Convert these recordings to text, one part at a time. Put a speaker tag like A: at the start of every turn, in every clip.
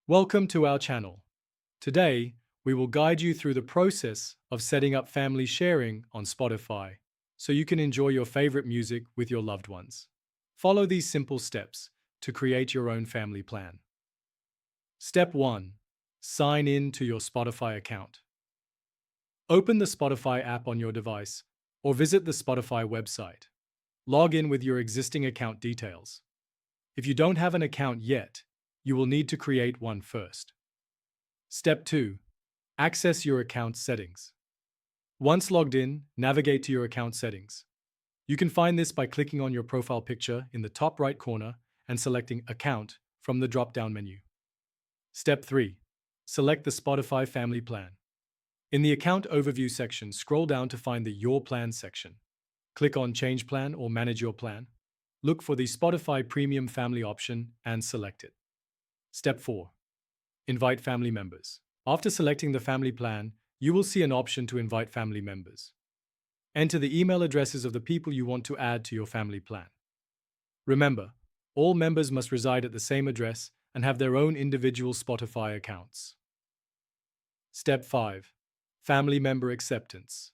A: Welcome to our channel. Today, we will guide you through the process of setting up family sharing on Spotify so you can enjoy your favorite music with your loved ones. Follow these simple steps to create your own family plan. Step 1. Sign in to your Spotify account. Open the Spotify app on your device or visit the Spotify website. Log in with your existing account details. If you don't have an account yet, you will need to create one first. Step 2. Access your account settings. Once logged in, navigate to your account settings. You can find this by clicking on your profile picture in the top right corner and selecting Account from the drop-down menu. Step 3. Select the Spotify Family Plan. In the Account Overview section, scroll down to find the Your Plan section. Click on Change Plan or Manage Your Plan. Look for the Spotify Premium Family option and select it. Step 4. Invite family members. After selecting the family plan, you will see an option to invite family members. Enter the email addresses of the people you want to add to your family plan. Remember, all members must reside at the same address and have their own individual Spotify accounts. Step 5. Family member acceptance.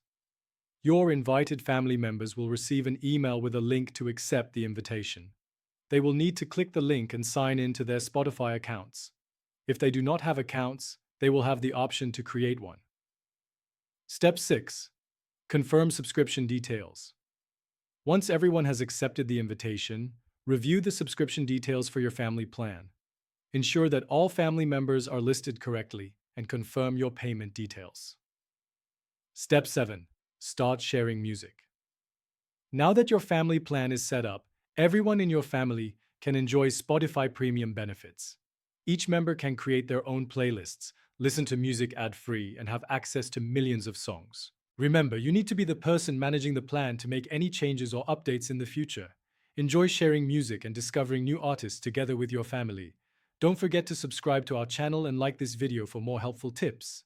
A: Your invited family members will receive an email with a link to accept the invitation. They will need to click the link and sign in to their Spotify accounts. If they do not have accounts, they will have the option to create one. Step 6. Confirm subscription details. Once everyone has accepted the invitation, review the subscription details for your family plan. Ensure that all family members are listed correctly and confirm your payment details. Step 7. Start sharing music. Now that your family plan is set up, everyone in your family can enjoy Spotify Premium benefits. Each member can create their own playlists, listen to music ad-free, and have access to millions of songs. Remember, you need to be the person managing the plan to make any changes or updates in the future. Enjoy sharing music and discovering new artists together with your family. Don't forget to subscribe to our channel and like this video for more helpful tips.